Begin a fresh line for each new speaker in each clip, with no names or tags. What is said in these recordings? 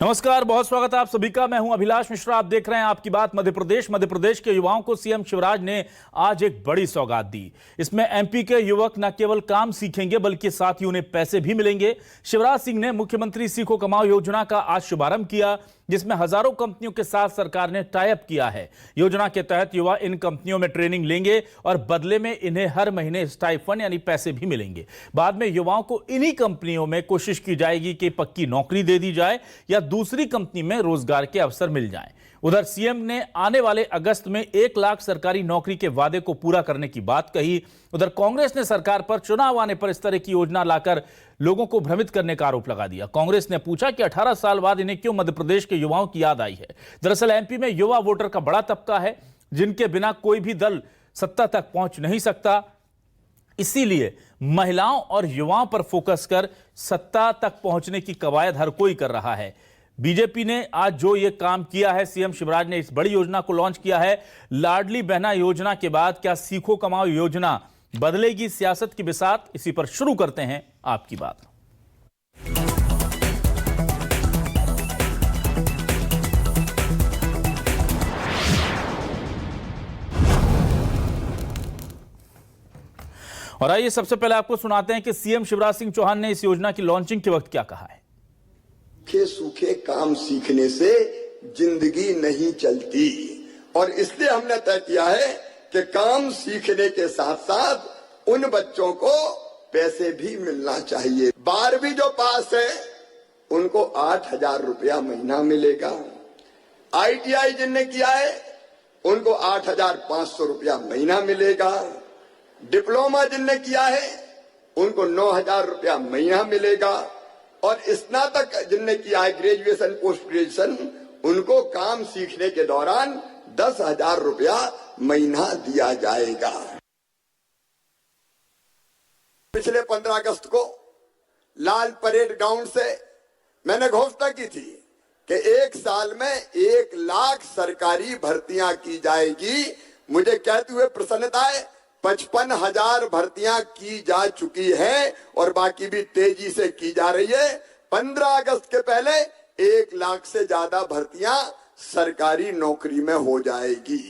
नमस्कार, बहुत स्वागत है आप सभी का। मैं हूं अभिलाष मिश्रा। आप देख रहे हैं आपकी बात मध्य प्रदेश। मध्य प्रदेश के युवाओं को सीएम शिवराज ने आज एक बड़ी सौगात दी। इसमें एमपी के युवक न केवल काम सीखेंगे बल्कि साथ ही उन्हें पैसे भी मिलेंगे। शिवराज सिंह ने मुख्यमंत्री सीखो कमाओ योजना का आज शुभारंभ किया, जिसमें हजारों कंपनियों के साथ सरकार ने टाई अप किया है। योजना के तहत युवा इन कंपनियों में ट्रेनिंग लेंगे और बदले में इन्हें हर महीने स्टाइफंड यानी पैसे भी मिलेंगे। बाद में युवाओं को इन्हीं कंपनियों में कोशिश की जाएगी कि पक्की नौकरी दे दी जाए या दूसरी कंपनी में रोजगार के अवसर मिल जाएं। उधर सीएम ने आने वाले अगस्त में 1 लाख सरकारी नौकरी के वादे को पूरा करने की बात कही। उधर कांग्रेस ने सरकार पर चुनाव आने पर इस तरह की योजना लाकर लोगों को भ्रमित करने का आरोप लगा दिया। कांग्रेस ने पूछा कि 18 साल बाद इन्हें क्यों मध्य प्रदेश के युवाओं की याद आई है। दरअसल एमपी में युवा वोटर का बड़ा तबका है, जिनके बिना कोई भी दल सत्ता तक पहुंच नहीं सकता। इसीलिए महिलाओं और युवाओं पर फोकस कर सत्ता तक पहुंचने की कवायद हर कोई कर रहा है। बीजेपी ने आज जो ये काम किया है, सीएम शिवराज ने इस बड़ी योजना को लॉन्च किया है। लाडली बहना योजना के बाद क्या सीखो कमाओ योजना बदलेगी सियासत की बिसात? इसी पर शुरू करते हैं आपकी बात। और आइए सबसे पहले आपको सुनाते हैं कि सीएम शिवराज सिंह चौहान ने इस योजना की लॉन्चिंग के वक्त क्या कहा है।
सूखे काम सीखने से जिंदगी नहीं चलती और इसलिए हमने तय किया है कि काम सीखने के साथ साथ उन बच्चों को पैसे भी मिलना चाहिए। 12वीं जो पास है उनको 8,000 रुपया महीना मिलेगा। ITI जिनने किया है उनको 8,500 रुपया महीना मिलेगा। डिप्लोमा जिनने किया है उनको 9,000 रुपया महीना मिलेगा और स्नातक जिनने किया है ग्रेजुएशन पोस्ट ग्रेजुएशन उनको काम सीखने के दौरान 10,000 रुपया महीना दिया जाएगा। पिछले 15 अगस्त को लाल परेड ग्राउंड से मैंने घोषणा की थी कि 1 साल में 1 लाख सरकारी भर्तियां की जाएगी। मुझे कहते हुए प्रसन्नता है 55,000 भर्तियां की जा चुकी है और बाकी भी तेजी से की जा रही है। 15 अगस्त के पहले 1 लाख से ज्यादा भर्तियां सरकारी नौकरी में हो जाएगी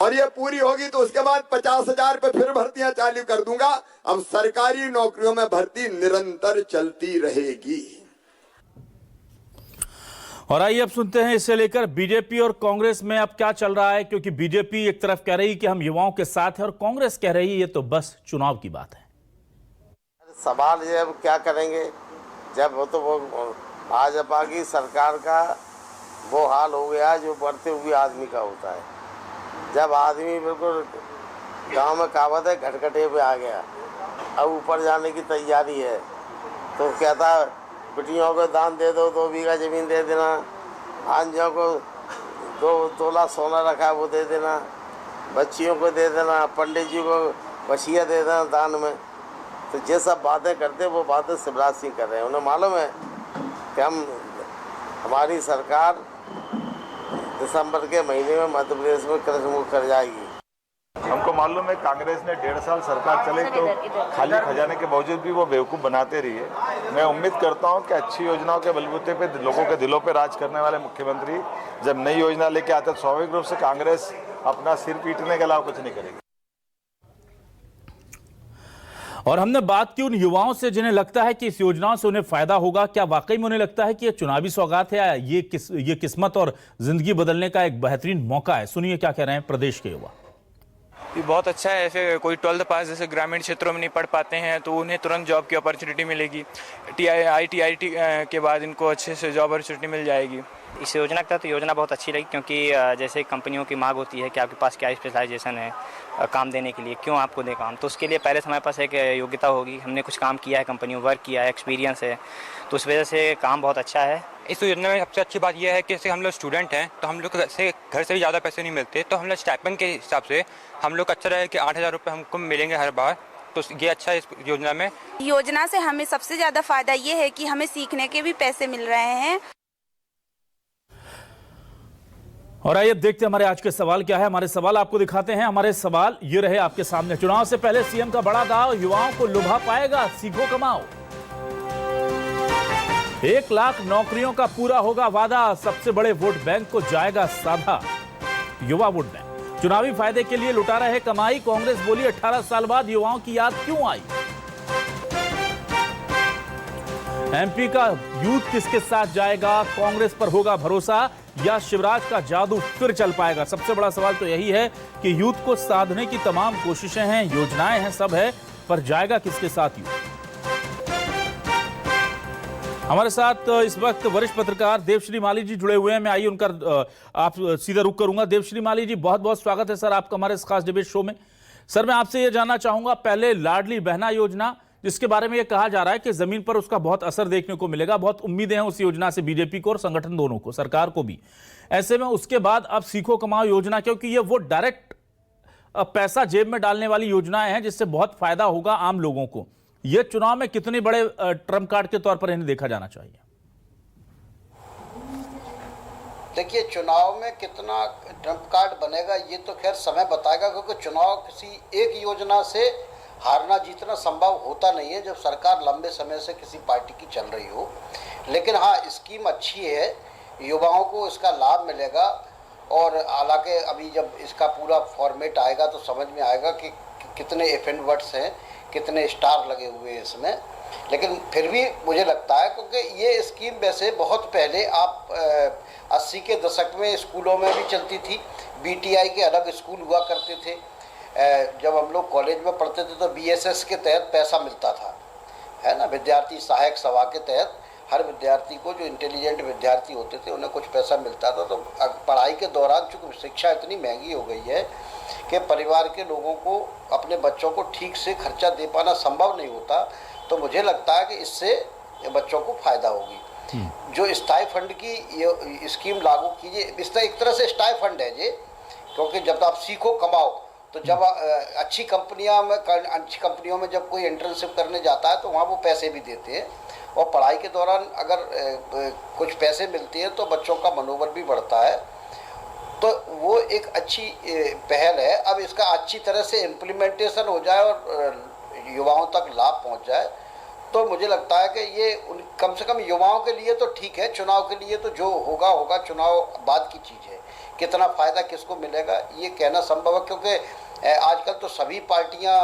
और ये पूरी होगी तो उसके बाद 50,000 पे फिर भर्तियां चालू कर दूंगा। अब सरकारी नौकरियों में भर्ती निरंतर चलती रहेगी।
और आइए अब सुनते हैं इससे लेकर बीजेपी और कांग्रेस में अब क्या चल रहा है, क्योंकि बीजेपी एक तरफ कह रही है कि हम युवाओं के साथ हैं और कांग्रेस कह रही है ये तो बस चुनाव की बात है।
सवाल ये अब क्या करेंगे जब वो भाजपा की सरकार का वो हाल हो गया जो बढ़ते हुए आदमी का होता है। जब आदमी बिल्कुल गांव में कहावत है घटघटे पे आ गया, अब ऊपर जाने की तैयारी है तो कहता बेटियों को दान दे दो, 2 बीघा जमीन दे देना, भांजों को 2 तोला सोना रखा वो दे देना, बच्चियों को दे देना, पंडित जी को वसीयत दे देना दान में। तो ये सब बातें करते वो बातें शिवराज सिंह कर रहे हैं। उन्हें मालूम है कि हमारी सरकार दिसंबर के महीने में मध्य प्रदेश में कृषि मुक्त कर जाएगी।
हमको मालूम है कांग्रेस ने 1.5 साल सरकार चले तो खाली खजाने के बावजूद भी वो बेवकूफ़ बनाते रही है। मैं उम्मीद करता हूं कि अच्छी योजनाओं के बलबूते पे लोगों के दिलों पे राज करने वाले मुख्यमंत्री जब नई योजना लेके आते तो स्वाभाविक रूप से कांग्रेस अपना सिर पीटने के अलावा कुछ नहीं करेगी।
और हमने बात की उन युवाओं से जिन्हें लगता है कि इस योजनाओं से उन्हें फायदा होगा। क्या वाकई में उन्हें लगता है कि यह चुनावी सौगात है या ये किस्मत और जिंदगी बदलने का एक बेहतरीन मौका है? सुनिए क्या कह रहे हैं प्रदेश के युवा।
ये बहुत अच्छा है। ऐसे कोई 12th पास जैसे ग्रामीण क्षेत्रों में नहीं पढ़ पाते हैं तो उन्हें तुरंत जॉब की अपॉर्चुनिटी मिलेगी। ITI के बाद इनको अच्छे से जॉब अपॉर्चुनिटी मिल जाएगी।
इस योजना के तहत योजना बहुत अच्छी लगी, क्योंकि जैसे कंपनियों की मांग होती है कि आपके पास क्या स्पेशलाइजेशन है काम देने के लिए, क्यों आपको दे काम, तो उसके लिए पहले हमारे पास एक योग्यता होगी, हमने कुछ काम किया है, कंपनियों वर्क किया है, एक्सपीरियंस है, तो उस वजह से काम बहुत अच्छा है।
इस योजना में सबसे अच्छी बात यह है कि जैसे हम लोग स्टूडेंट हैं तो हम लोग घर से भी ज़्यादा पैसे नहीं मिलते, तो हम लोग स्टाइपेंड के हिसाब से हम लोग अच्छा रहे कि 8,000 रुपये हमको मिलेंगे हर बार, तो ये अच्छा है। इस योजना
से हमें सबसे ज़्यादा फायदा ये है कि हमें सीखने के भी पैसे मिल रहे हैं।
और आइए देखते हैं हमारे आज के सवाल क्या है। हमारे सवाल आपको दिखाते हैं। हमारे सवाल ये रहे आपके सामने। चुनाव से पहले सीएम का बड़ा दाव युवाओं को लुभा पाएगा सीखो कमाओ। 1 लाख नौकरियों का पूरा होगा वादा, सबसे बड़े वोट बैंक को जाएगा साधा। युवा वोट बैंक चुनावी फायदे के लिए लुटा रहे कमाई, कांग्रेस बोली 18 साल बाद युवाओं की याद क्यों आई। एमपी का यूथ किसके साथ जाएगा, कांग्रेस पर होगा भरोसा या शिवराज का जादू फिर चल पाएगा। सबसे बड़ा सवाल तो यही है कि यूथ को साधने की तमाम कोशिशें हैं, योजनाएं हैं, सब है, पर जाएगा किसके साथ यूथ। हमारे साथ इस वक्त वरिष्ठ पत्रकार देवश्री माली जी जुड़े हुए हैं। मैं आइए उनका आप सीधा रुख करूंगा। देवश्री माली जी, बहुत बहुत स्वागत है सर आपका हमारे इस खास डिबेट शो में। सर, मैं आपसे ये जानना चाहूंगा, पहले लाडली बहना योजना जिसके बारे में ये कहा जा रहा है कि जमीन पर उसका बहुत असर देखने को मिलेगा, बहुत उम्मीदें हैं उस योजना से बीजेपी को और संगठन दोनों को, सरकार को भी। ऐसे में उसके बाद अब सीखो कमाओ योजना, क्योंकि ये वो डायरेक्ट पैसा जेब में डालने वाली योजनाएं हैं जिससे बहुत फायदा होगा आम लोगों को। ये चुनाव में कितने बड़े ट्रम्प कार्ड के तौर पर इन्हें देखा जाना चाहिए?
देखिए, चुनाव में कितना ट्रम्प कार्ड बनेगा ये तो खैर समय बताएगा, क्योंकि चुनाव किसी एक योजना से हारना जीतना संभव होता नहीं है जब सरकार लंबे समय से किसी पार्टी की चल रही हो। लेकिन हाँ, स्कीम अच्छी है, युवाओं को इसका लाभ मिलेगा। और हालांकि अभी जब इसका पूरा फॉर्मेट आएगा तो समझ में आएगा कि कितने इफेक्ट वर्ड्स हैं, कितने स्टार लगे हुए हैं इसमें। लेकिन फिर भी मुझे लगता है, क्योंकि ये स्कीम वैसे बहुत पहले आप 80 के दशक में स्कूलों में भी चलती थी। बीटीआई के अलग स्कूल हुआ करते थे। जब हम लोग कॉलेज में पढ़ते थे तो बीएसएस के तहत पैसा मिलता था, है ना, विद्यार्थी सहायक सभा के तहत हर विद्यार्थी को, जो इंटेलिजेंट विद्यार्थी होते थे उन्हें कुछ पैसा मिलता था। तो पढ़ाई के दौरान चूँकि शिक्षा इतनी महंगी हो गई है कि परिवार के लोगों को अपने बच्चों को ठीक से खर्चा दे पाना संभव नहीं होता, तो मुझे लगता है कि इससे बच्चों को फायदा होगी। जो स्थायी फंड की ये स्कीम लागू कीजिए, इसका एक तरह से स्थायी फंड है ये, क्योंकि जब आप सीखो कमाओ, तो जब अच्छी कंपनियों में जब कोई इंटर्नशिप करने जाता है तो वहाँ वो पैसे भी देते हैं, और पढ़ाई के दौरान अगर कुछ पैसे मिलते हैं तो बच्चों का मनोबल भी बढ़ता है। तो वो एक अच्छी पहल है। अब इसका अच्छी तरह से इम्प्लीमेंटेशन हो जाए और युवाओं तक लाभ पहुंच जाए तो मुझे लगता है कि ये कम से कम युवाओं के लिए तो ठीक है। चुनाव के लिए तो जो होगा होगा, चुनाव बाद की चीज़ है। कितना फ़ायदा किसको मिलेगा ये कहना संभव है, क्योंकि आजकल तो सभी पार्टियां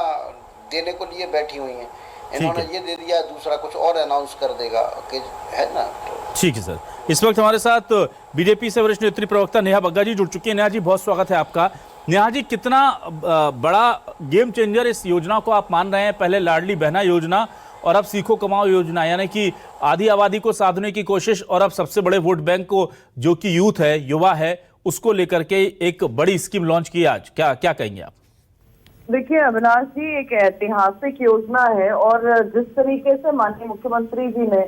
देने को लिए बैठी हुई हैं। इन्होंने ये दे दिया, दूसरा कुछ और अनाउंस कर देगा कि, है ना। ठीक है
सर, इस वक्त हमारे साथ बीजेपी से वरिष्ठ नेत्री प्रवक्ता नेहा बग्गा जी जुड़ चुकी है। नेहा जी, बहुत स्वागत है आपका। नेहा जी, कितना बड़ा गेम चेंजर इस योजना को आप मान रहे हैं? पहले लाडली बहना योजना और अब सीखो कमाओ योजना, यानी कि आधी आबादी को साधने की कोशिश, और अब सबसे बड़े वोट बैंक को, जो कि यूथ है, युवा है, उसको लेकर के एक बड़ी स्कीम लॉन्च की आज। क्या कहेंगे आप?
देखिए अविनाश जी, एक ऐतिहासिक योजना है, और जिस तरीके से माननीय मुख्यमंत्री जी ने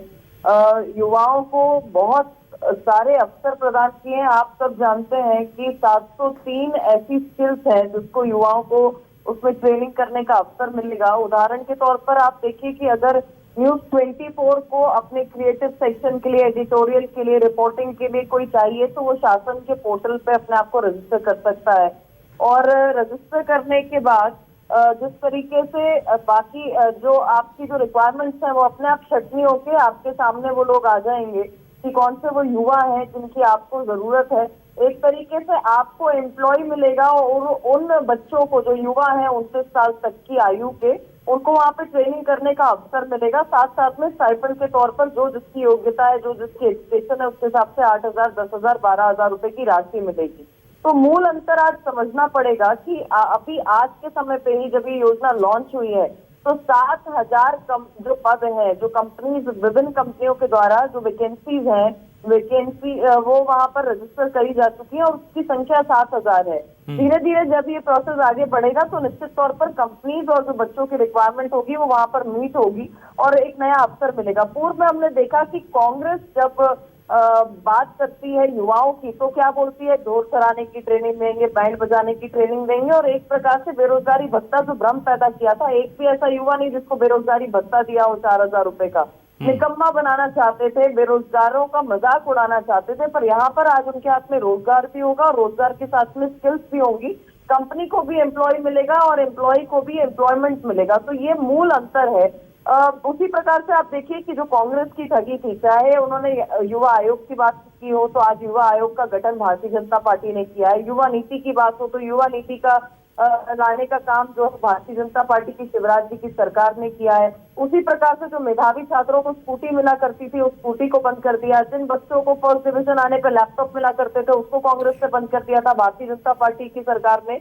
युवाओं को बहुत सारे अवसर प्रदान किए हैं। आप सब जानते हैं कि 703 ऐसी स्किल्स हैं जिसको युवाओं को उसमें ट्रेनिंग करने का अवसर मिलेगा। उदाहरण के तौर पर आप देखिए कि अगर न्यूज 24 को अपने क्रिएटिव सेक्शन के लिए, एडिटोरियल के लिए, रिपोर्टिंग के लिए कोई चाहिए तो वो शासन के पोर्टल पे अपने आप को रजिस्टर कर सकता है, और रजिस्टर करने के बाद जिस तरीके से बाकी जो आपकी जो रिक्वायरमेंट्स हैं वो अपने आप छटनी होके आपके सामने वो लोग आ जाएंगे कि कौन से वो युवा हैं जिनकी आपको जरूरत है। एक तरीके से आपको एम्प्लॉय मिलेगा, और उन बच्चों को जो युवा हैं 29 साल तक की आयु के, उनको वहाँ पे ट्रेनिंग करने का अवसर मिलेगा। साथ साथ में स्टाइपेंड के तौर पर जो जिसकी योग्यता है, जो जिसकी एजुकेशन है, उसके हिसाब से 8,000, 10,000, 12,000 रुपए की राशि मिलेगी। तो मूल अंतर आज समझना पड़ेगा कि अभी आज के समय पे ही जब ये योजना लॉन्च हुई है तो 7,000 जो पद हैं, जो कंपनीज, विभिन्न कंपनियों के द्वारा जो वैकेंसीज हैं, वो वहां पर रजिस्टर करी जा चुकी है, और उसकी संख्या 7,000 है। धीरे धीरे जब ये प्रोसेस आगे बढ़ेगा तो निश्चित तौर पर कंपनीज और जो बच्चों की रिक्वायरमेंट होगी वो वहां पर मीट होगी और एक नया अवसर मिलेगा। पूर्व में हमने देखा कि कांग्रेस जब बात करती है युवाओं की तो क्या बोलती है, ढोल चलाने की ट्रेनिंग देंगे, बैंड बजाने की ट्रेनिंग देंगे, और एक प्रकार से बेरोजगारी भत्ता जो भ्रम पैदा किया था, एक भी ऐसा युवा नहीं जिसको बेरोजगारी भत्ता दिया हो 4,000 रुपए का। निकम्मा बनाना चाहते थे, बेरोजगारों का मजाक उड़ाना चाहते थे, पर यहाँ पर आज उनके हाथ में रोजगार भी होगा और रोजगार के साथ में स्किल्स भी होंगी। कंपनी को भी एम्प्लॉय मिलेगा और एम्प्लॉय को भी एम्प्लॉयमेंट मिलेगा। तो ये मूल अंतर है उसी प्रकार से आप देखिए कि जो कांग्रेस की ठगी थी, चाहे उन्होंने युवा आयोग की बात की हो तो आज युवा आयोग का गठन भारतीय जनता पार्टी ने किया है, युवा नीति की बात हो तो युवा नीति का लाने का काम जो भारतीय जनता पार्टी की शिवराज जी की सरकार ने किया है। उसी प्रकार से जो मेधावी छात्रों को स्कूटी मिला करती थी उस स्कूटी को बंद कर दिया, जिन बच्चों को फर्स्ट डिवीजन आने पर लैपटॉप मिला करते थे उसको कांग्रेस ने बंद कर दिया था भारतीय जनता पार्टी की सरकार ने।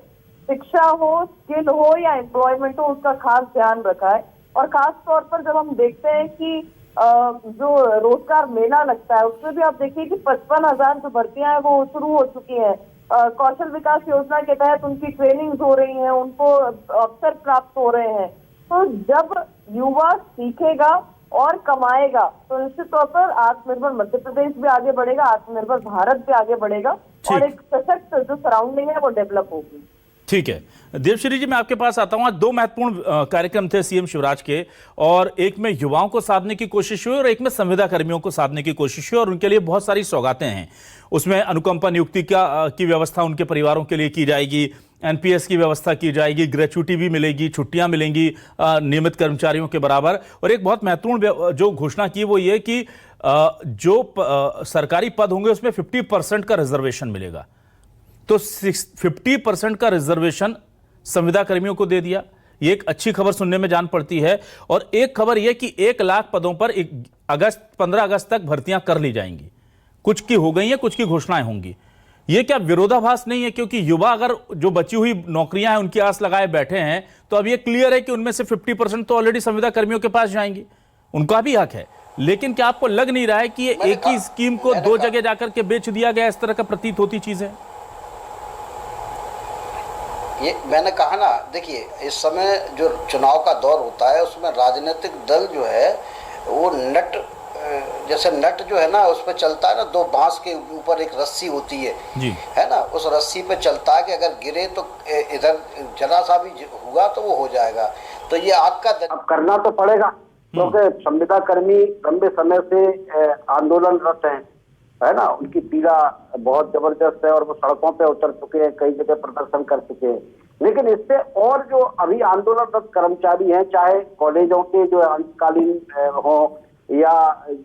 शिक्षा हो, स्किल हो या एम्प्लॉयमेंट हो, उसका खास ध्यान रखा है। और खास तौर पर जब हम देखते हैं कि जो रोजगार मेला लगता है उसमें भी आप देखिए कि 55,000 जो भर्तियां हैं वो शुरू हो चुकी हैं। कौशल विकास योजना के तहत उनकी ट्रेनिंग हो रही है, उनको अवसर प्राप्त हो रहे हैं। तो जब युवा सीखेगा और कमाएगा तो निश्चित तौर पर आत्मनिर्भर मध्य प्रदेश भी आगे बढ़ेगा, आत्मनिर्भर भारत भी आगे बढ़ेगा और एक सशक्त जो सराउंडिंग है वो डेवलप होगी।
ठीक है देवश्री जी, मैं आपके पास आता हूं। आज दो महत्वपूर्ण कार्यक्रम थे सीएम शिवराज के, और एक में युवाओं को साधने की कोशिश हुई और एक में संविदा कर्मियों को साधने की कोशिश हुई, और उनके लिए बहुत सारी सौगातें हैं। उसमें अनुकंपा नियुक्ति की व्यवस्था उनके परिवारों के लिए की जाएगी, एनपीएस की व्यवस्था की जाएगी, ग्रेच्युटी भी मिलेगी, छुट्टियां मिलेंगी नियमित कर्मचारियों के बराबर। और एक बहुत महत्वपूर्ण जो घोषणा की वो ये कि जो सरकारी पद होंगे उसमें 50% का रिजर्वेशन मिलेगा। तो 50% का रिजर्वेशन संविदा कर्मियों को दे दिया। ये एक अच्छी खबर सुनने में जान पड़ती है। और एक खबर यह कि 1 लाख पदों पर 15 अगस्त तक भर्तियां कर ली जाएंगी। कुछ की हो गई हैं, कुछ की घोषणाएं होंगी। ये क्या विरोधाभास नहीं है? क्योंकि युवा अगर जो बची हुई नौकरियां हैं उनकी आस लगाए बैठे हैं तो अब ये क्लियर है कि उनमें से 50% तो ऑलरेडी संविदा कर्मियों के पास जाएंगी, उनका भी हक है। लेकिन क्या आपको लग नहीं रहा है कि ये एक ही स्कीम को दो जगह जाकर के बेच दिया गया, इस तरह का प्रतीत होती चीजें?
ये मैंने कहा ना, देखिए इस समय जो चुनाव का दौर होता है उसमें राजनीतिक दल जो है वो नट, जैसे नट जो है ना उस पर चलता है ना, 2 बांस के ऊपर एक रस्सी होती है जी, है ना, उस रस्सी पे चलता है कि अगर गिरे तो इधर जरा सा भी हुआ तो वो हो जाएगा। तो ये आपका
अब करना तो पड़ेगा क्योंकि संविदा कर्मी लंबे समय से आंदोलनरत हैं, है ना, उनकी पीड़ा बहुत जबरदस्त है और वो सड़कों पे उतर चुके हैं, कई जगह प्रदर्शन कर चुके हैं। लेकिन इससे और जो अभी आंदोलनरत कर्मचारी हैं, चाहे कॉलेजों के जो अंशकालीन हो या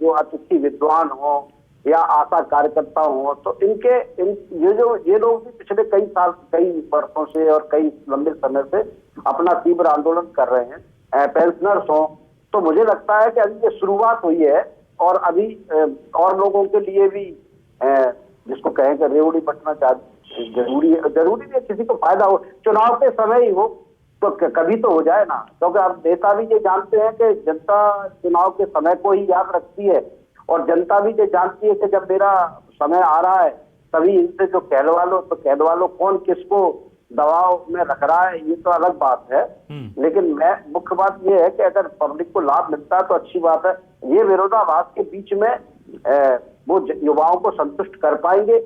जो अतिथि विद्वान हो या आशा कार्यकर्ता हो, तो ये लोग भी पिछले कई वर्षों से और कई लंबे समय से अपना तीव्र आंदोलन कर रहे हैं। पेंशनर्स हो, तो मुझे लगता है कि अभी ये शुरुआत हुई है और अभी और लोगों के लिए भी जिसको कहें कि रेवड़ी बटना जरूरी नहीं किसी को फायदा हो, चुनाव के समय ही हो तो कभी तो हो जाए ना, क्योंकि आप नेता भी ये जानते हैं कि जनता चुनाव के समय को ही याद रखती है और जनता भी ये जानती है कि जब मेरा समय आ रहा है तभी इनसे जो कहलवा लो कौन किसको दबाव में रख रहा है, ये तो अलग बात है। लेकिन मुख्य बात ये है कि अगर पब्लिक को लाभ मिलता है तो अच्छी बात है। ये विरोधाभास के बीच में वो युवाओं को संतुष्ट कर पाएंगे,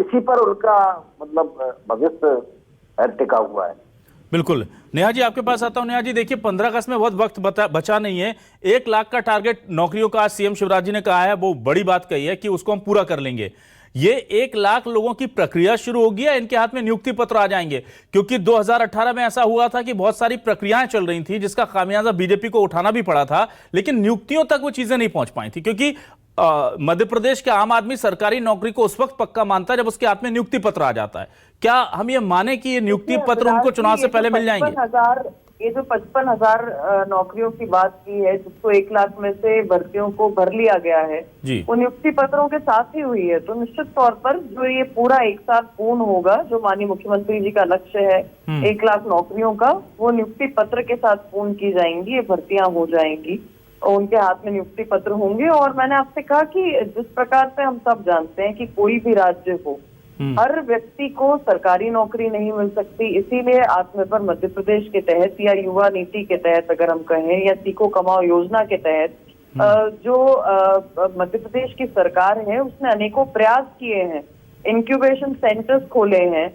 इसी पर उनका मतलब भविष्य टिका हुआ है।
बिल्कुल। नेहा जी आपके पास आता हूं। नेहा जी देखिए 15 अगस्त में बहुत वक्त बचा नहीं है। 1 लाख का टारगेट नौकरियों का आज सीएम शिवराज जी ने कहा है, वो बड़ी बात कही है कि उसको हम पूरा कर लेंगे। ये 1 लाख लोगों की प्रक्रिया शुरू होगी या इनके हाथ में नियुक्ति पत्र आ जाएंगे? क्योंकि 2018 में ऐसा हुआ था कि बहुत सारी प्रक्रियाएं चल रही थी जिसका खामियाजा बीजेपी को उठाना भी पड़ा था, लेकिन नियुक्तियों तक वो चीजें नहीं पहुंच पाई थी। क्योंकि मध्य प्रदेश के आम आदमी सरकारी नौकरी को उस वक्त पक्का मानता है जब उसके हाथ में नियुक्ति पत्र आ जाता है। क्या हम ये माने कि ये नियुक्ति पत्र उनको चुनाव से पहले मिल जाएंगे?
ये जो 55,000 नौकरियों की बात की है, जिसको 1 लाख में से भर्तियों को भर लिया गया है, वो नियुक्ति पत्रों के साथ ही हुई है। तो निश्चित तौर पर जो ये पूरा एक साथ पूर्ण होगा, जो माननीय मुख्यमंत्री जी का लक्ष्य है 1 लाख नौकरियों का, वो नियुक्ति पत्र के साथ पूर्ण की जाएंगी, ये भर्तियां हो जाएंगी और उनके हाथ में नियुक्ति पत्र होंगे। और मैंने आपसे कहा कि जिस प्रकार से हम सब जानते हैं कि कोई भी राज्य हो, हर व्यक्ति को सरकारी नौकरी नहीं मिल सकती, इसीलिए आत्मनिर्भर मध्य प्रदेश के तहत या युवा नीति के तहत अगर हम कहें या सीखो कमाओ योजना के तहत जो मध्य प्रदेश की सरकार है उसने अनेकों प्रयास किए हैं, इंक्यूबेशन सेंटर्स खोले हैं,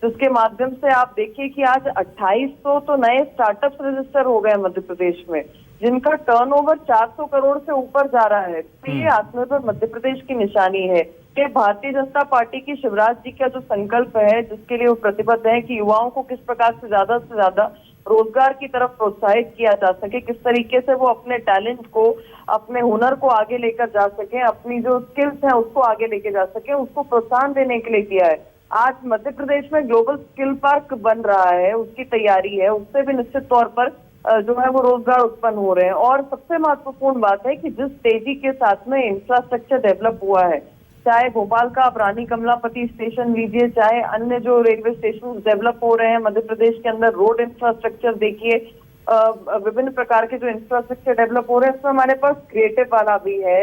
जिसके माध्यम से आप देखिए कि आज 2800 तो नए स्टार्टअप्स रजिस्टर हो गए मध्य प्रदेश में, जिनका टर्नओवर 400 करोड़ से ऊपर जा रहा है। तो ये आत्मनिर्भर मध्य प्रदेश की निशानी है कि भारतीय जनता पार्टी की शिवराज जी का जो संकल्प है, जिसके लिए वो प्रतिबद्ध है कि युवाओं को किस प्रकार से ज्यादा रोजगार की तरफ प्रोत्साहित किया जा सके, किस तरीके से वो अपने टैलेंट को, अपने हुनर को आगे लेकर जा सके, अपनी जो स्किल्स हैं उसको आगे लेके जा सके, उसको प्रोत्साहन देने के लिए किया है। आज मध्य प्रदेश में ग्लोबल स्किल पार्क बन रहा है, उसकी तैयारी है, उससे भी निश्चित तौर पर जो है वो रोजगार उत्पन्न हो रहे हैं। और सबसे महत्वपूर्ण बात है कि जिस तेजी के साथ में इंफ्रास्ट्रक्चर डेवलप हुआ है, चाहे भोपाल का आप रानी कमलापति स्टेशन लीजिए, चाहे अन्य जो रेलवे स्टेशन डेवलप हो रहे हैं मध्य प्रदेश के अंदर, रोड इंफ्रास्ट्रक्चर देखिए, विभिन्न प्रकार के जो इंफ्रास्ट्रक्चर डेवलप हो रहे हैं, इसमें हमारे पास क्रिएटिव वाला भी है,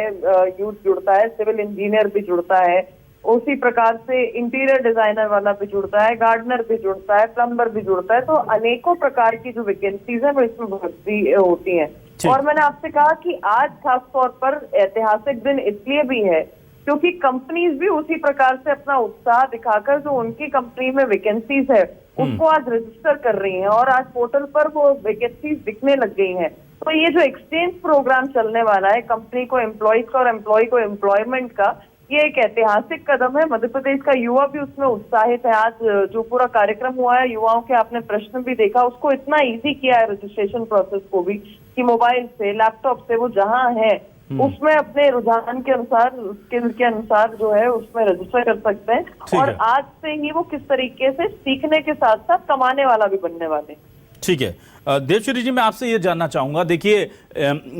यूथ जुड़ता है, सिविल इंजीनियर भी जुड़ता है, उसी प्रकार से इंटीरियर डिजाइनर वाला भी जुड़ता है, गार्डनर भी जुड़ता है, प्लम्बर भी जुड़ता है। तो अनेकों प्रकार की जो वैकेंसीज है वो इसमें भर्ती होती हैं। और मैंने आपसे कहा कि आज खास तौर पर ऐतिहासिक दिन इसलिए भी है क्योंकि कंपनीज भी उसी प्रकार से अपना उत्साह दिखाकर जो उनकी कंपनी में वैकेंसीज है उसको आज रजिस्टर कर रही हैं और आज पोर्टल पर वो वैकेंसीज दिखने लग गई हैं। तो ये जो एक्सचेंज प्रोग्राम चलने वाला है कंपनी को एम्प्लॉयज का और एम्प्लॉय को एम्प्लॉयमेंट का, ये एक ऐतिहासिक कदम है। मध्य प्रदेश का युवा भी उसमें उत्साहित है। आज जो पूरा कार्यक्रम हुआ है, युवाओं के आपने प्रश्न भी देखा, उसको इतना इजी किया है रजिस्ट्रेशन प्रोसेस को भी कि मोबाइल से, लैपटॉप से वो जहां है उसमें अपने रुझान के अनुसार, स्किल के अनुसार जो है उसमें रजिस्टर कर सकते हैं। और आज से ही वो किस तरीके से सीखने के साथ साथ कमाने वाला भी बनने वाले।
ठीक है देवश्री जी, मैं आपसे ये जानना चाहूंगा, देखिए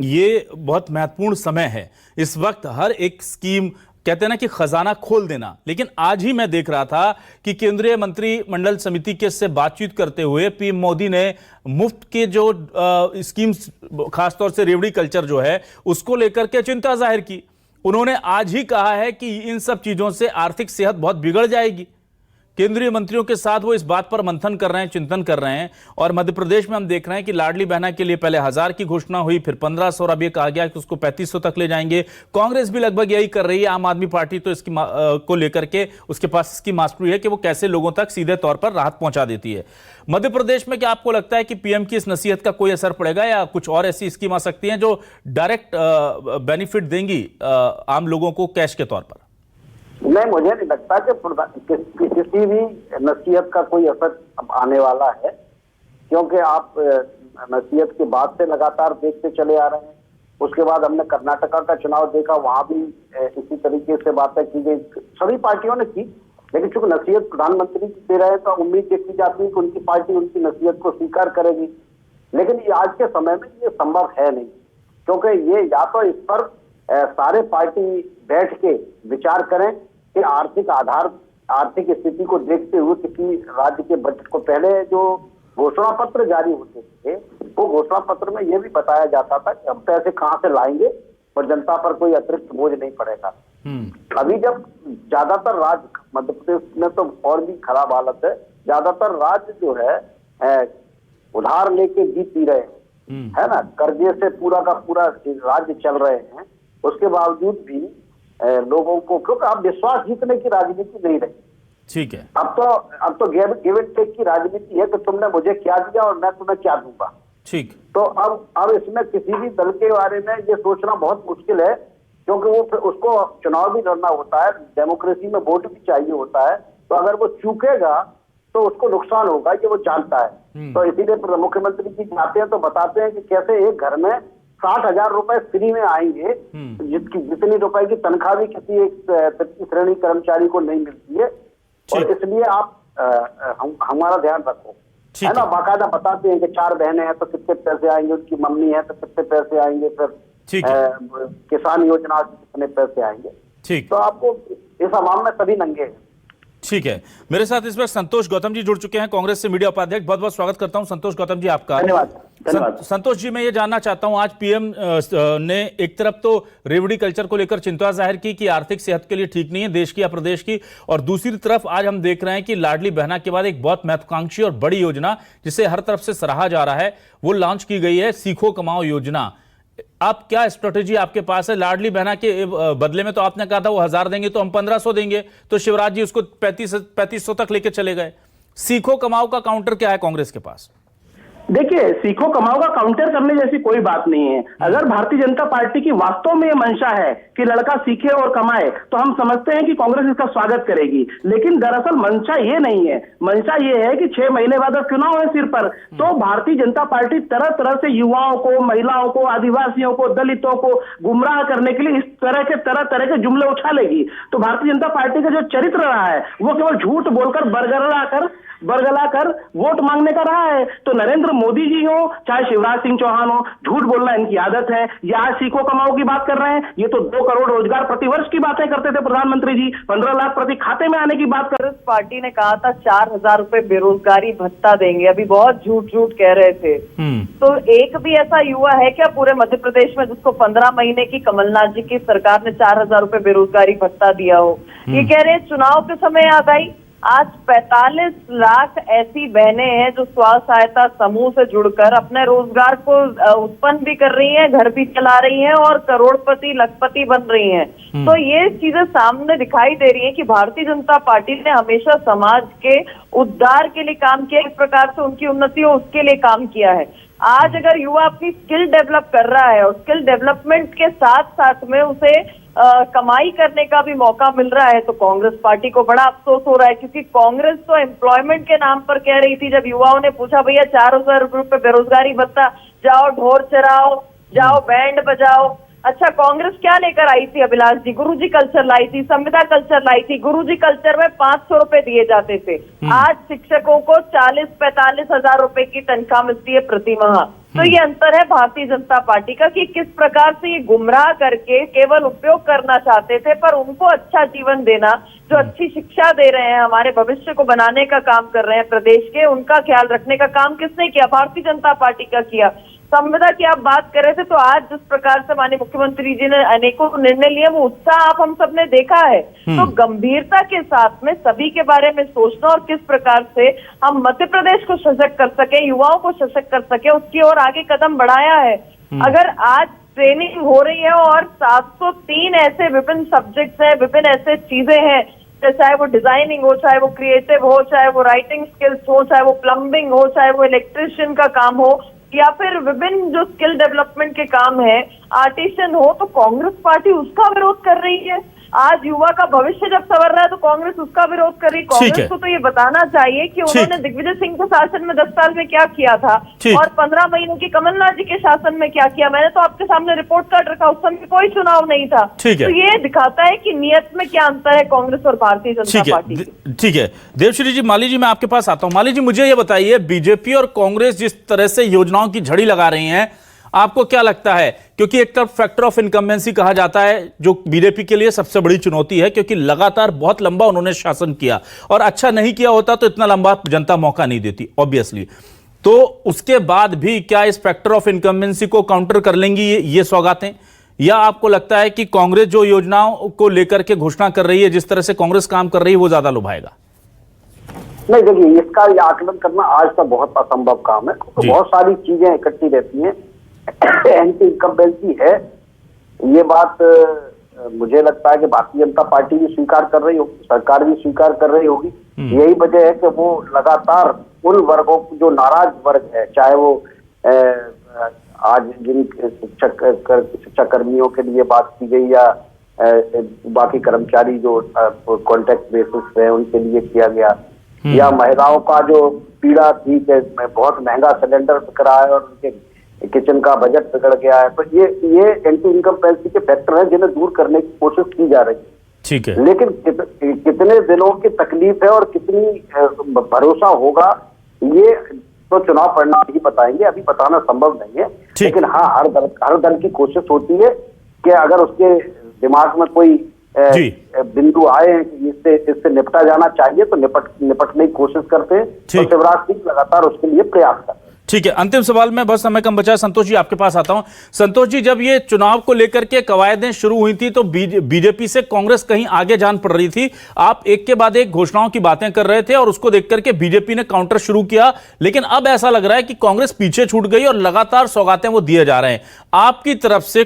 ये बहुत महत्वपूर्ण समय है इस वक्त, हर एक स्कीम कहते हैं ना कि खजाना खोल देना, लेकिन आज ही मैं देख रहा था कि केंद्रीय मंत्रिमंडल समिति के से बातचीत करते हुए पीएम मोदी ने मुफ्त के जो स्कीम्स, खासतौर से रेवड़ी कल्चर जो है उसको लेकर के चिंता जाहिर की। उन्होंने आज ही कहा है कि इन सब चीजों से आर्थिक सेहत बहुत बिगड़ जाएगी। केंद्रीय मंत्रियों के साथ वो इस बात पर मंथन कर रहे हैं, चिंतन कर रहे हैं। और मध्य प्रदेश में हम देख रहे हैं कि लाडली बहना के लिए पहले 1000 की घोषणा हुई, फिर 1500, और अब ये कहा गया कि उसको 3500 तक ले जाएंगे। कांग्रेस भी लगभग यही कर रही है। आम आदमी पार्टी तो इसकी को लेकर के उसके पास इसकी मास्टरी है कि वो कैसे लोगों तक सीधे तौर पर राहत पहुंचा देती है। मध्य प्रदेश में क्या आपको लगता है कि पीएम की इस नसीहत का कोई असर पड़ेगा या कुछ और ऐसी स्कीम आ सकती हैं जो डायरेक्ट बेनिफिट देंगी आम लोगों को कैश के तौर पर?
नहीं, मुझे नहीं लगता कि किसी भी नसीहत का कोई असर अब आने वाला है, क्योंकि आप नसीहत के बाद से लगातार देखते चले आ रहे हैं। उसके बाद हमने कर्नाटका का चुनाव देखा, वहां भी इसी तरीके से बातें की गई, सभी पार्टियों ने की, लेकिन चूंकि नसीहत प्रधानमंत्री दे रहे हैं तो उम्मीद की जाती है कि उनकी पार्टी उनकी नसीहत को स्वीकार करेगी। लेकिन ये आज के समय में ये संभव है नहीं, क्योंकि ये या तो इस पर सारे पार्टी बैठ के विचार करें कि आर्थिक स्थिति को देखते हुए किसी राज्य के बजट को, पहले जो घोषणा पत्र जारी होते थे वो घोषणा पत्र में यह भी बताया जाता था कि हम पैसे कहां से लाएंगे और जनता पर कोई अतिरिक्त बोझ नहीं पड़ेगा। अभी जब ज्यादातर राज्य, मध्य प्रदेश में तो और भी खराब हालत है, ज्यादातर राज्य जो है उधार लेके जी पी रहे हैं, है ना, कर्जे से पूरा का पूरा राज्य चल रहे हैं। उसके बावजूद भी लोगों को, क्योंकि अब विश्वास जीतने की राजनीति नहीं रही।
ठीक है,
अब तो गिव एंड टेक की राजनीति है कि तुमने मुझे क्या दिया और मैं तुम्हें क्या दूंगा।
ठीक,
तो अब इसमें किसी भी दल के बारे में ये सोचना बहुत मुश्किल है, क्योंकि वो उसको चुनाव भी लड़ना होता है, डेमोक्रेसी में वोट भी चाहिए होता है। तो अगर वो चूकेगा तो उसको नुकसान होगा, ये वो जानता है। तो इसीलिए मुख्यमंत्री जी जाते हैं तो बताते हैं कि कैसे एक घर में 60,000 रुपए फ्री में आएंगे, जितनी रुपए की तनख्वाह भी किसी एक तृतीय श्रेणी कर्मचारी को नहीं मिलती है। और इसलिए आप हमारा ध्यान रखो, है ना। बाकायदा बताते हैं कि 4 बहनें हैं तो कितने पैसे आएंगे, उनकी मम्मी है तो कितने पैसे आएंगे, फिर किसान योजना से कितने पैसे आएंगे।
ठीक,
तो आपको इस अवाम में सभी नंगे हैं।
ठीक है, मेरे साथ इस वक्त संतोष गौतम जी जुड़ चुके हैं, कांग्रेस से मीडिया उपाध्यक्ष। बहुत बहुत स्वागत करता हूं संतोष गौतम जी आपका।
धन्यवाद।
संतोष जी, मैं ये जानना चाहता हूं, आज पीएम ने एक तरफ तो रेवड़ी कल्चर को लेकर चिंता जाहिर की कि आर्थिक सेहत के लिए ठीक नहीं है देश की या प्रदेश की, और दूसरी तरफ आज हम देख रहे हैं कि लाडली बहना के बाद एक बहुत महत्वाकांक्षी और बड़ी योजना जिसे हर तरफ से सराहा जा रहा है वो लॉन्च की गई है, सीखो कमाओ योजना। आप क्या स्ट्रेटेजी आपके पास है? लाडली बहना के बदले में तो आपने कहा था वो 1000 देंगे तो हम 1500 देंगे, तो शिवराज जी उसको 3500 तक लेके चले गए। सीखो कमाओ का काउंटर क्या है कांग्रेस के पास?
देखिए, सीखो कमाओ का काउंटर करने जैसी कोई बात नहीं है। अगर भारतीय जनता पार्टी की वास्तव में ये मंशा है कि लड़का सीखे और कमाए, तो हम समझते हैं कि कांग्रेस इसका स्वागत करेगी। लेकिन दरअसल मंशा ये नहीं है। मंशा ये है कि 6 महीने बाद अब चुनाव है सिर पर, तो भारतीय जनता पार्टी तरह तरह से युवाओं को, महिलाओं को, आदिवासियों को, दलितों को गुमराह करने के लिए इस तरह तरह के जुमले उछालेगी। तो भारतीय जनता पार्टी का जो चरित्र रहा है वो केवल झूठ बोलकर बरगलाकर वोट मांगने का रहा है। तो नरेंद्र मोदी जी हो चाहे शिवराज सिंह चौहान हो, झूठ बोलना इनकी आदत है। ये आज सीखो कमाओ की बात कर रहे हैं, ये तो 2 करोड़ रोजगार प्रतिवर्ष की बातें करते थे प्रधानमंत्री जी। 15 लाख प्रति खाते में आने की बात कर रहे।
पार्टी ने कहा था 4,000 रुपए बेरोजगारी भत्ता देंगे, अभी बहुत झूठ कह रहे थे। तो एक भी ऐसा युवा है क्या पूरे मध्य प्रदेश में जिसको 15 महीने की कमलनाथ जी की सरकार ने 4,000 रुपए बेरोजगारी भत्ता दिया हो? ये कह रहे हैं चुनाव के समय आ गई। आज 45 लाख ऐसी बहनें हैं जो स्व सहायता समूह से जुड़कर अपने रोजगार को उत्पन्न भी कर रही हैं, घर भी चला रही हैं और करोड़पति लखपति बन रही हैं। तो ये चीजें सामने दिखाई दे रही हैं कि भारतीय जनता पार्टी ने हमेशा समाज के उद्धार के लिए काम किया, इस प्रकार से उनकी उन्नति हो उसके लिए काम किया है। आज अगर युवा अपनी स्किल डेवलप कर रहा है और स्किल डेवलपमेंट के साथ साथ में उसे कमाई करने का भी मौका मिल रहा है, तो कांग्रेस पार्टी को बड़ा अफसोस हो रहा है। क्योंकि कांग्रेस तो एम्प्लॉयमेंट के नाम पर कह रही थी, जब युवाओं ने पूछा भैया 4,000 रुपए बेरोजगारी भत्ता, जाओ ढोर चराओ, जाओ बैंड बजाओ। अच्छा, कांग्रेस क्या लेकर आई थी अभिलाष जी? गुरुजी कल्चर लाई थी, संविदा कल्चर लाई थी। गुरुजी कल्चर में 500 रुपए दिए जाते थे, आज शिक्षकों को 40-45 हजार रुपए की तनख्वाह मिलती है प्रति माह। तो ये अंतर है भारतीय जनता पार्टी का कि किस प्रकार से ये गुमराह करके केवल उपयोग करना चाहते थे, पर उनको अच्छा जीवन देना, जो अच्छी शिक्षा दे रहे हैं, हमारे भविष्य को बनाने का काम कर रहे हैं प्रदेश के, उनका ख्याल रखने का काम किसने किया? भारतीय जनता पार्टी का किया। संविदा की आप बात कर रहे थे, तो आज जिस प्रकार से माननीय मुख्यमंत्री जी ने अनेकों निर्णय लिए, वो उत्साह आप हम सबने देखा है। तो गंभीरता के साथ में सभी के बारे में सोचना और किस प्रकार से हम मध्य प्रदेश को सशक्त कर सके, युवाओं को सशक्त कर सके, उसकी ओर आगे कदम बढ़ाया है। अगर आज ट्रेनिंग हो रही है और 703 ऐसे विभिन्न सब्जेक्ट्स हैं, विभिन्न ऐसे चीजें हैं, चाहे वो डिजाइनिंग हो, चाहे वो क्रिएटिव हो, चाहे वो राइटिंग स्किल्स हो, चाहे वो प्लम्बिंग हो, चाहे वो इलेक्ट्रिशियन का काम हो, या फिर विभिन्न जो स्किल डेवलपमेंट के काम है, आर्टिशियन हो, तो कांग्रेस पार्टी उसका विरोध कर रही है। आज युवा का भविष्य जब संवर रहा है तो कांग्रेस उसका विरोध कर रही है। कांग्रेस को तो ये बताना चाहिए कि उन्होंने दिग्विजय सिंह के शासन में 10 साल में क्या किया था और 15 महीनों की कमलनाथ जी के शासन में क्या किया। मैंने तो आपके सामने रिपोर्ट कार्ड रखा, उस समय कोई चुनाव नहीं था। तो ये दिखाता है कि नियत में क्या अंतर है कांग्रेस और भारतीय जनता पार्टी।
ठीक है देवश्री जी, माली जी मैं आपके पास आता हूं। माली जी, मुझे ये बताइए, बीजेपी और कांग्रेस जिस तरह से योजनाओं की झड़ी लगा रही हैं, आपको क्या लगता है? क्योंकि एक तरफ फैक्टर ऑफ इनकम्बेंसी कहा जाता है, जो बीजेपी के लिए सबसे बड़ी चुनौती है, क्योंकि लगातार बहुत लंबा उन्होंने शासन किया और अच्छा नहीं किया होता तो इतना लंबा जनता मौका नहीं देती ऑब्वियसली। तो उसके बाद भी क्या इस फैक्टर ऑफ इनकम्बेंसी को काउंटर कर लेंगी ये सौगातें, या आपको लगता है कि कांग्रेस जो योजनाओं को लेकर के घोषणा कर रही है, जिस तरह से कांग्रेस काम कर रही है, वो ज्यादा लुभाएगा?
नहीं, देखिए, इसका आकलन करना आज का बहुत असंभव काम है। तो बहुत सारी चीजें इकट्ठी रहती हैं। एंटी इनकम्बेंसी है, ये बात मुझे लगता है कि भारतीय जनता पार्टी भी स्वीकार कर रही होगी, सरकार भी स्वीकार कर रही होगी। यही वजह है कि वो लगातार उन वर्गों, जो नाराज वर्ग है, चाहे वो आज जिन शिक्षा कर्मियों के लिए बात की गई या बाकी कर्मचारी जो कॉन्ट्रैक्ट बेसिस पे उनके लिए किया गया, या महिलाओं का जो पीड़ा थी कि बहुत महंगा सिलेंडर बिक रहा है और उनके किचन का बजट बिगड़ गया है, तो ये एंटी इनकम्बेंसी के फैक्टर हैं जिन्हें दूर करने की कोशिश की जा रही है।
ठीक है,
लेकिन कितने दिनों की तकलीफ है और कितनी भरोसा होगा, ये तो चुनाव परिणाम ही बताएंगे, अभी बताना संभव नहीं है। लेकिन हाँ, हर दल की कोशिश होती है कि अगर उसके दिमाग में कोई बिंदु आए इससे निपटा जाना चाहिए तो निपटने की कोशिश करते हैं। तो शिवराज सिंह लगातार उसके लिए प्रयास करते हैं।
ठीक है, अंतिम सवाल में बस समय कम बचा है, संतोष जी आपके पास आता हूं। संतोष जी, जब ये चुनाव को लेकर के कवायदें शुरू हुई थी तो बीजेपी से कांग्रेस कहीं आगे जान पड़ रही थी। आप एक के बाद एक घोषणाओं की बातें कर रहे थे और उसको देख करके बीजेपी ने काउंटर शुरू किया, लेकिन अब ऐसा लग रहा है कि कांग्रेस पीछे छूट गई और लगातार सौगातें वो दिए जा रहे हैं। आपकी तरफ से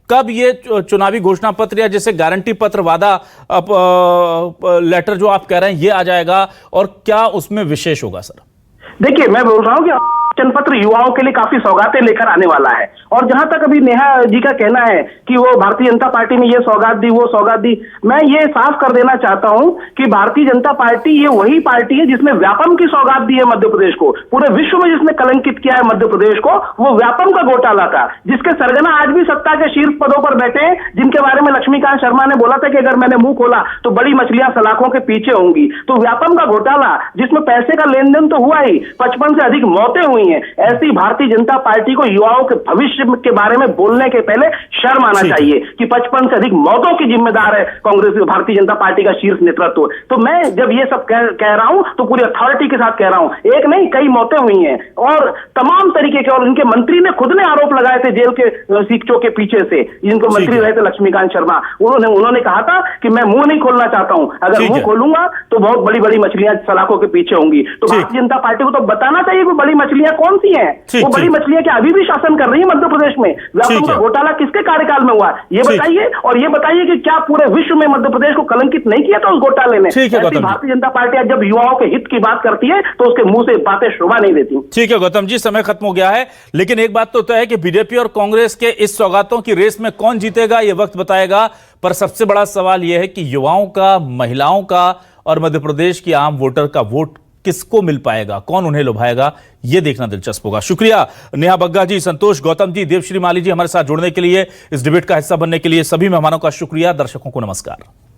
कब ये चुनावी घोषणा पत्र या जैसे गारंटी पत्र, वादा लेटर जो आप कह रहे हैं, ये आ जाएगा और क्या उसमें विशेष होगा? सर
देखिए, मैं बोल रहा हूँ कि वचन पत्र युवाओं के लिए काफी सौगातें लेकर आने वाला है। और जहां तक अभी नेहा जी का कहना है कि वो भारतीय जनता पार्टी ने ये सौगात दी, वो सौगात दी, मैं ये साफ कर देना चाहता हूं कि भारतीय जनता पार्टी ये वही पार्टी है जिसने व्यापम की सौगात दी है मध्य प्रदेश को। पूरे विश्व में जिसने कलंकित किया है मध्य प्रदेश को, वो व्यापम का घोटाला था, जिसके सरगना आज भी सत्ता के शीर्ष पदों पर बैठे हैं, जिनके बारे में लक्ष्मीकांत शर्मा ने बोला था कि अगर मैंने मुंह खोला तो बड़ी मछलियां सलाखों के पीछे होंगी। तो व्यापम का घोटाला जिसमें पैसे का लेन देन तो हुआ ही, 55 से अधिक मौतें हुई हैं। ऐसी भारतीय जनता पार्टी को युवाओं के भविष्य के बारे में बोलने के पहले शर्म आना चाहिए कि 55 से अधिक मौतों की जिम्मेदार है कांग्रेस भारतीय जनता पार्टी का शीर्ष नेतृत्व। तो मैं जब ये सब कह रहा हूं तो पूरी अथॉरिटी के साथ कह रहा हूं, एक नहीं कई मौतें हुई हैं और तमाम तरीके के, और इनके मंत्री ने खुद ने आरोप लगाए थे जेल के सीटों के पीछे से, जिनको मंत्री रहे थे लक्ष्मीकांत शर्मा, उन्होंने कहा था कि मैं मुंह नहीं खोलना चाहता हूं, अगर मुंह खोलूंगा तो बहुत बड़ी बड़ी मछलियां सलाखों के पीछे होंगी। तो भारतीय जनता पार्टी को तो बताना चाहिए कि बड़ी मछलियां कौन सी हैं। वो बड़ी मछलियां क्या अभी भी शासन कर रही है मध्य प्रदेश में? व्यापम का घोटाला किसके कार्यकाल में हुआ ये बताइए, और ये बताइए कि क्या पूरे विश्व में मध्य प्रदेश को कलंकित नहीं किया था उस घोटाले ने? भारतीय जनता पार्टी जब युवाओं के हित की बात करती है तो उसके मुंह से बातें शोभा नहीं देती।
ठीक है गौतम जी, समय खत्म हो गया है, लेकिन एक बात तो तय है कि बीजेपी और कांग्रेस के इस सौगातों की रेस में कौन जीतेगा ये वक्त बताएगा। पर सबसे बड़ा सवाल यह है कि युवाओं का, महिलाओं का और मध्य प्रदेश की आम वोटर का वोट किसको मिल पाएगा, कौन उन्हें लुभाएगा, यह देखना दिलचस्प होगा। शुक्रिया नेहा बग्गा जी, संतोष गौतम जी, देवश्री माली जी हमारे साथ जुड़ने के लिए, इस डिबेट का हिस्सा बनने के लिए। सभी मेहमानों का शुक्रिया। दर्शकों को नमस्कार।